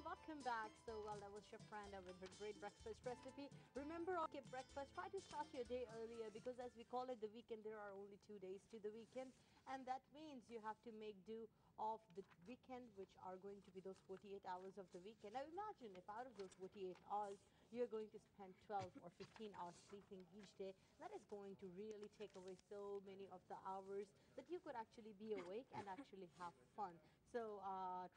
welcome back. So, well, that was Chef Randa with her great breakfast recipe. Remember, on skip breakfast, try to start your day earlier because as we call it the weekend, there are only 2 days to the weekend. And that means you have to make do of the weekend, which are going to be those 48 hours of the weekend. Now, imagine if out of those 48 hours, you're going to spend 12 or 15 hours sleeping each day. That is going to really take away so many of the hours that you could actually be awake and actually have fun. So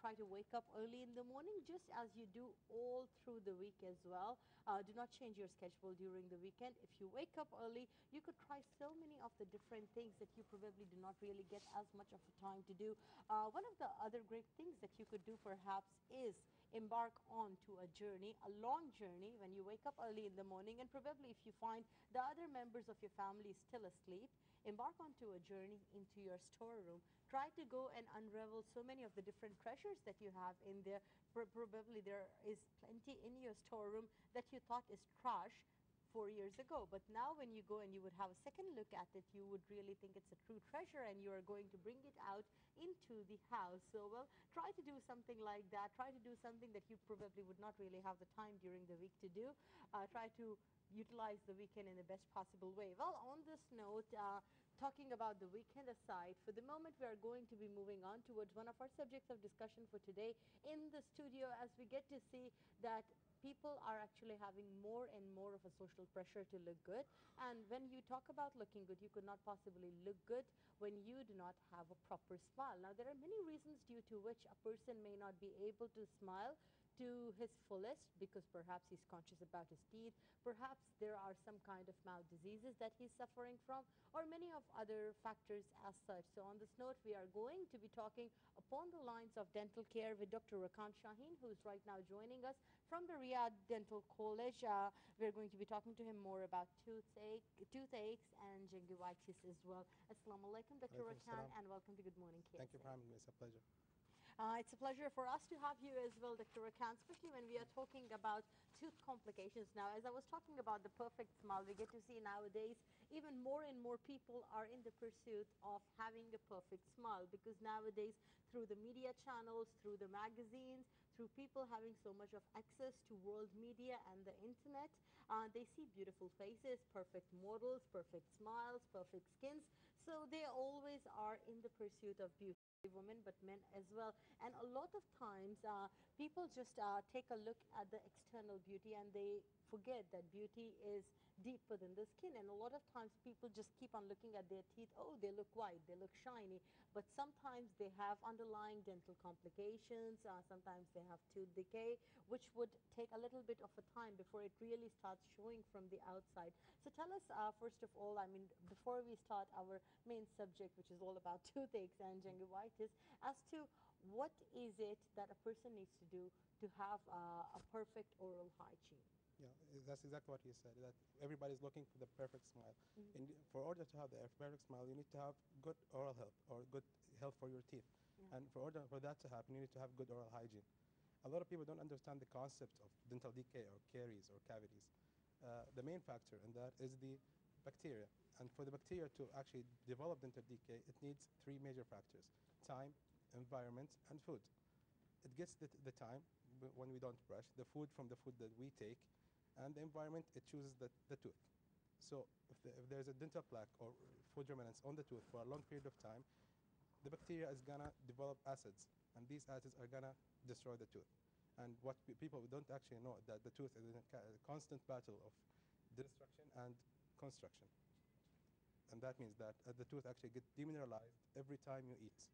try to wake up early in the morning, just as you do all through the week as well. Do not change your schedule during the weekend. If you wake up early, you could try so many of the different things that you probably do not really get as much of a time to do. One of the other great things that you could do perhaps is embark on to a journey, a long journey, when you wake up early in the morning, and probably if you find the other members of your family still asleep, embark onto a journey into your storeroom. Try to go and unravel so many of the different treasures that you have in there. Probably there is plenty in your storeroom that you thought is trash 4 years ago, but now when you go and you would have a second look at it, you would really think it's a true treasure and you are going to bring it out into the house. So, well, try to do something like that. Try to do something that you probably would not really have the time during the week to do. Try to utilize the weekend in the best possible way. Well, on this note, talking about the weekend aside, for the moment we are going to be moving on towards one of our subjects of discussion for today in the studio, as we get to see that people are actually having more and more of a social pressure to look good. And when you talk about looking good, you could not possibly look good when you do not have a proper smile. Now, there are many reasons due to which a person may not be able to smile to his fullest, because perhaps he's conscious about his teeth, perhaps there are some kind of mouth diseases that he's suffering from, or many of other factors as such. So on this note, we are going to be talking upon the lines of dental care with Dr. Rakan Shaheen, who is right now joining us from the Riyadh Dental College. We're going to be talking to him more about toothaches and gingivitis as well. Assalamu alaikum, Dr. Alaikum Rakan, salam. and welcome to Good Morning KSA. Thank you for having me. It's a pleasure. It's a pleasure for us to have you as well, Dr. Rakan, especially when we are talking about tooth complications. Now, as I was talking about the perfect smile, we get to see nowadays even more and more people are in the pursuit of having a perfect smile, because nowadays through the media channels, through the magazines, through people having so much of access to world media and the internet, they see beautiful faces, perfect models, perfect smiles, perfect skins. So they always are in the pursuit of beauty, women but men as well. And a lot of times people just take a look at the external beauty and they forget that beauty is deeper than the skin. And a lot of times people just keep on looking at their teeth. Oh, they look white, they look shiny, but sometimes they have underlying dental complications, sometimes they have tooth decay, which would take a little bit of a time before it really starts showing from the outside. So tell us, first of all, I mean, before we start our main subject, which is all about toothaches and gingivitis, as to what is it that a person needs to do to have a perfect oral hygiene? Yeah, that's exactly what you said, that everybody's looking for the perfect smile. Mhm. And for order to have the perfect smile, you need to have good oral health or good health for your teeth. Yeah. And for that to happen, you need to have good oral hygiene. A lot of people don't understand the concept of dental decay or caries or cavities. The main factor in that is the bacteria. And for the bacteria to actually develop dental decay, it needs three major factors: time, environment, and food. It gets the time when we don't brush, the food from the food that we take, and the environment, it chooses the tooth. So if there's a dental plaque or food remnants on the tooth for a long period of time, the bacteria is gonna develop acids, and these acids are gonna destroy the tooth. And what people don't actually know, that the tooth is in a constant battle of destruction and construction. And that means that the tooth actually gets demineralized every time you eat.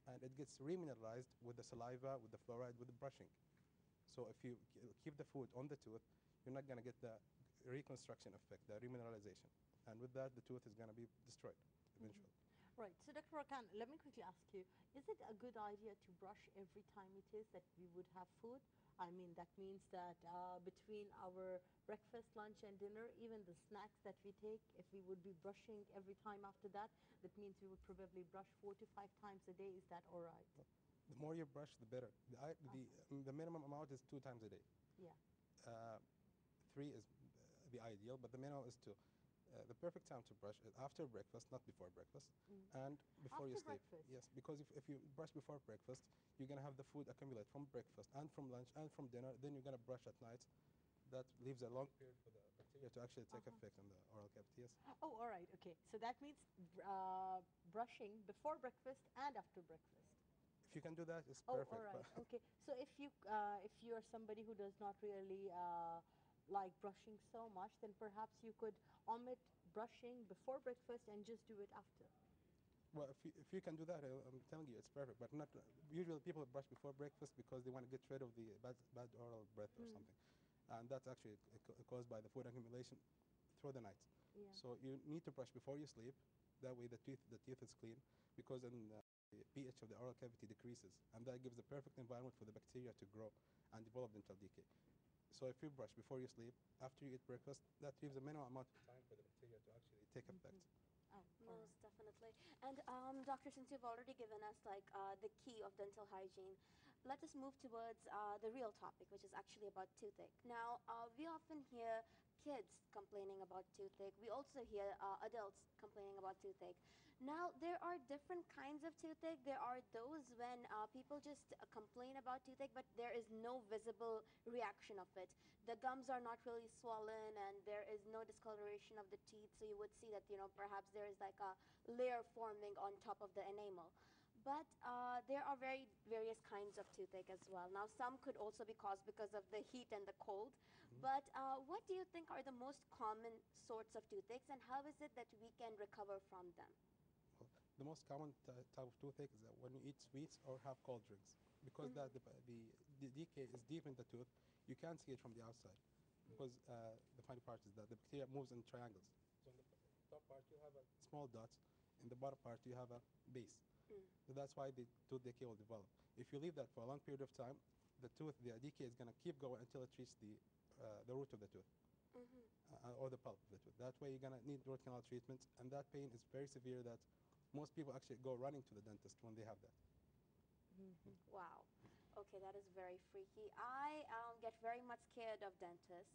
And it gets remineralized with the saliva, with the fluoride, with the brushing. So if you keep the food on the tooth, you're not going to get the reconstruction effect, the remineralization. And with that, the tooth is going to be destroyed eventually. Right. So, Dr. Rakan, let me quickly ask you, is it a good idea to brush every time it is that we would have food? I mean, that means that between our breakfast, lunch, and dinner, even the snacks that we take, if we would be brushing every time after that, that means we would probably brush 4 to 5 times a day. Is that all right? The more you brush, the better. The minimum amount is 2 times a day. Yeah. Uh, 3 is the ideal, but the minimum is 2. The perfect time to brush is after breakfast, not before breakfast, Mm. and before you After sleep. breakfast. Yes, because if you brush before breakfast, you're going to have the food accumulate from breakfast and from lunch and from dinner. Then you're going to brush at night. That leaves a long period for the bacteria to actually take Uh-huh. effect on the oral cavity. Yes. Oh, all right. Okay. So that means brushing before breakfast and after breakfast. If you can do that, it's Oh, all perfect. But right. Okay. So if you are somebody who does not really like brushing so much, then perhaps you could omit brushing before breakfast and just do it after. well, if you can do that, I'm telling you, it's perfect. But not usually people brush before breakfast because they want to get rid of the bad oral breath or Mm. something, and that's actually caused by the food accumulation through the night. Yeah. So you need to brush before you sleep. That way the teeth is clean because then the pH of the oral cavity decreases, and that gives the perfect environment for the bacteria to grow and develop dental decay. So if you brush before you sleep, after you eat breakfast, that leaves a minimum amount of time for the bacteria to actually take effect. Mm-hmm. Oh, all Most right. definitely. And doctor, since you've already given us like the key of dental hygiene, let us move towards the real topic, which is actually about toothache. Now, we often hear kids complaining about toothache. We also hear adults complaining about toothache. Now, there are different kinds of toothache. There are those when people just complain about toothache, but there is no visible reaction of it. The gums are not really swollen, and there is no discoloration of the teeth. So you would see that perhaps there is like a layer forming on top of the enamel. But there are various kinds of toothache as well. Now, some could also be caused because of the heat and the cold. Mhm. But what do you think are the most common sorts of toothaches, and how is it that we can recover from them? Well, the most common type of toothache is that when you eat sweets or have cold drinks, because that the decay is deep in the tooth, you can't see it from the outside. Because the funny part is that the bacteria moves in triangles. So in the top part you have a small dot, in the bottom part you have a base. Mm. So that's why the tooth decay will develop. If you leave that for a long period of time, the decay is going to keep going until it reaches the root of the tooth Mm-hmm. or the pulp of the tooth. That way you're going to need root canal treatment, and that pain is very severe that most people actually go running to the dentist when they have that. Mm-hmm. Wow. Okay, that is very freaky. I get very much scared of dentists.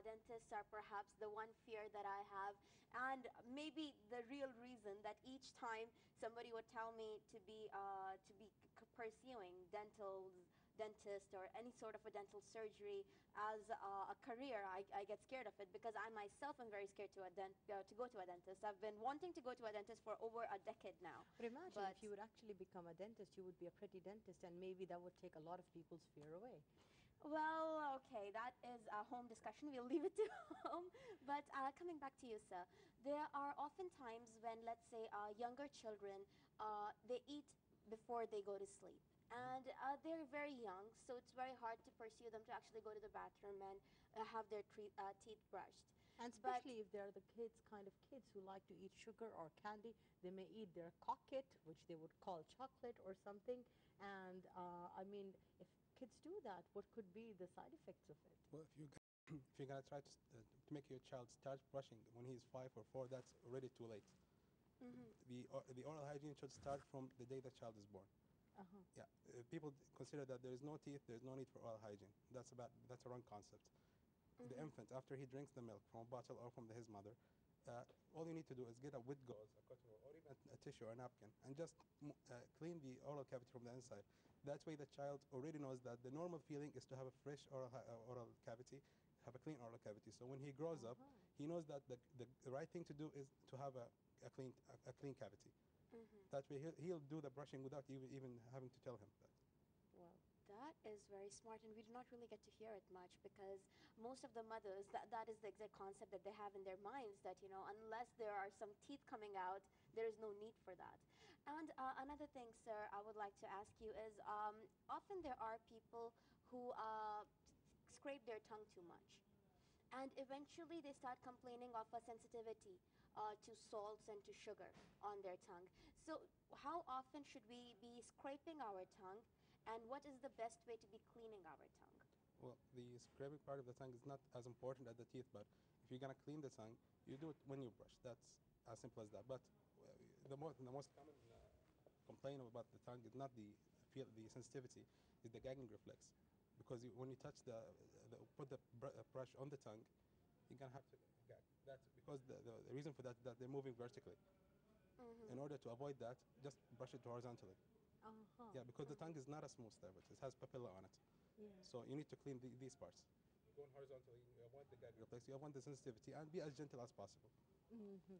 Dentists are perhaps the one fear that I have, and maybe the real reason that each time somebody would tell me to be pursuing dentist or any sort of a dental surgery as a career, I get scared of it because I myself am very scared to go to a dentist. I've been wanting to go to a dentist for over a decade now, But imagine but if you would actually become a dentist, you would be a pretty dentist, and maybe that would take a lot of people's fear away. well, okay, that is a home discussion. We'll leave it to home. But coming back to you, sir, there are often times when, let's say, younger children, they eat before they go to sleep. And they're very young, so it's very hard to pursue them to actually go to the bathroom and have their teeth brushed. And But especially if they're the kids, kind of kids who like to eat sugar or candy, they may eat their cocket, which they would call chocolate or something. And I mean, if kids do that, what could be the side effects of it? Well, if you're gonna try to make your child start brushing when he's 5 or 4, that's already too late. mhm, The oral hygiene should start from the day the child is born. Uh-huh. Yeah, people consider that there is no teeth, there is no need for oral hygiene. That's a wrong concept. The mhm, infant, after he drinks the milk from a bottle or from his mother, all you need to do is get a wet gauze, a cotton wool, or even a tissue or a napkin, and just clean the oral cavity from the inside. That way, the child already knows that the normal feeling is to have a fresh oral cavity, have a clean oral cavity. So when he grows up, Uh-huh. he knows that the right thing to do is to have a clean cavity. mhm. That way, he'll do the brushing without even having to tell him that. Well, That is very smart, and we do not really get to hear it much because most of the mothers, that is the exact concept that they have in their minds that, unless there are some teeth coming out, there is no need for that. And another thing, sir, I would like to ask you is often there are people who scrape their tongue too much, and eventually they start complaining of a sensitivity to salts and to sugar on their tongue. So, how often should we be scraping our tongue, and what is the best way to be cleaning our tongue? Well, the scraping part of the tongue is not as important as the teeth, but if you're gonna clean the tongue, you do it when you brush. That's as simple as that. But the most common complaint about the tongue is not the sensitivity, is the gagging reflex, because when you touch put the brush on the tongue, you're gonna have to gag. That's because the reason for that is that they're moving vertically. Mm-hmm. In order to avoid that, just brush it horizontally. Uh-huh. Yeah, because the tongue is not a smooth surface. It has papilla on it. Yeah. So you need to clean these parts. Going horizontally, you avoid the gag reflex, you avoid the sensitivity, and be as gentle as possible. Mm-hmm.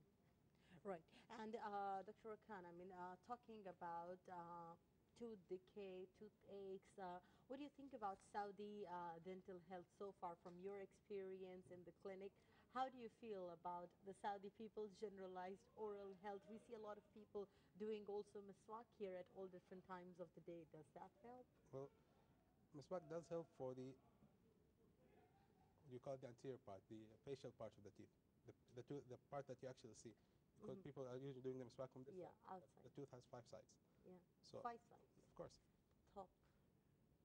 Right. And Dr. Rakan, I mean, talking about tooth decay, toothaches, what do you think about Saudi dental health so far from your experience in the clinic? How do you feel about the Saudi people's generalized oral health? We see a lot of people doing also miswak here at all different times of the day. Does that help? Well, miswak does help for the, you call it the anterior part, the facial part of the teeth, the part that you actually see. Because Mhm. people are usually doing the miswak from this Yeah, side. But outside. the tooth has 5 sides. Yeah. So, 5 sides. of course, Top,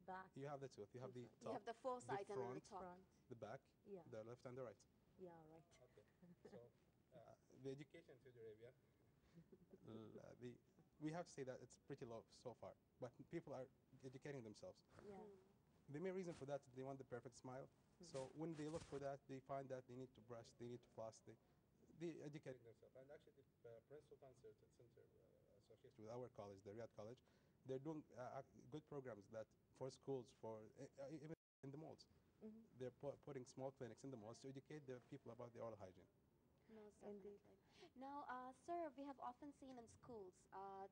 back, you have the tooth. You two have the sides. You top, have the four the sides and then the front, top. Front. the back, Yeah. the left, and the right. Yeah, right. Okay. So, the education in Saudi Arabia, the we have to say that it's pretty low so far, but people are educating themselves. Yeah. The main reason for that is they want the perfect smile. So when they look for that, they find that they need to brush, they need to floss, they educating themselves. And actually, the Prince Sultan Center association with our college, the Riyadh College, they're doing good programs that for schools, for even in the malls. Mhm. They're putting small clinics in the malls to educate the people about the oral hygiene. Most Indeed. definitely. Now, sir, we have often seen in schools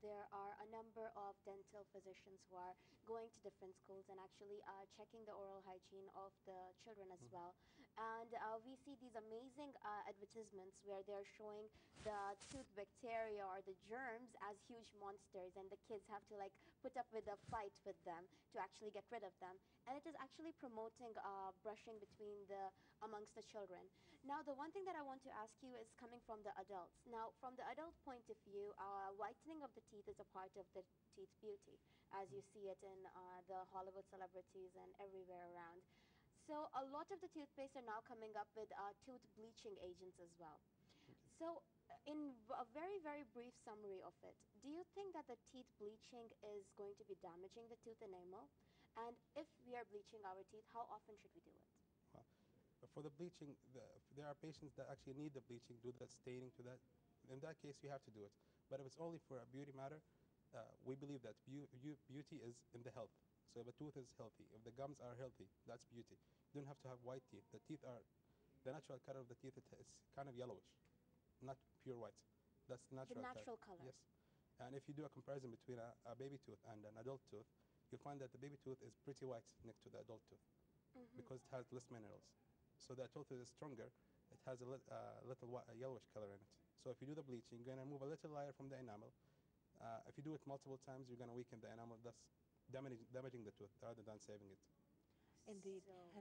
there are a number of dental physicians who are going to different schools and actually checking the oral hygiene of the children as well. And we see these amazing advertisements where they're showing the tooth bacteria or the germs as huge monsters, and the kids have to like put up with a fight with them to actually get rid of them. And it is actually promoting brushing between the amongst the children. Now, the one thing that I want to ask you is coming from the adults. Now, from the adult point of view, whitening of the teeth is a part of the teeth beauty, as you see it in the Hollywood celebrities and everywhere around. So, a lot of the toothpaste are now coming up with tooth bleaching agents as well. So, in a very, very brief summary of it, do you think that the teeth bleaching is going to be damaging the tooth enamel? And if we are bleaching our teeth, how often should we do it? Well, for the bleaching, there are patients that actually need the bleaching, do that staining to that. In that case, you have to do it. But if it's only for a beauty matter, we believe that beauty is in the health. So if a tooth is healthy, if the gums are healthy, that's beauty. You don't have to have white teeth. The teeth are, the natural color of the teeth is kind of yellowish, not pure white. That's the The natural color. natural color. Yes. And if you do a comparison between a baby tooth and an adult tooth, you'll find that the baby tooth is pretty white next to the adult tooth Mm-hmm. because it has less minerals. So the tooth is stronger. It has a little yellowish color in it. So if you do the bleaching, you're going to remove a little layer from the enamel. If you do it multiple times, you're going to weaken the enamel, thus damaging the tooth rather than saving it. Indeed. So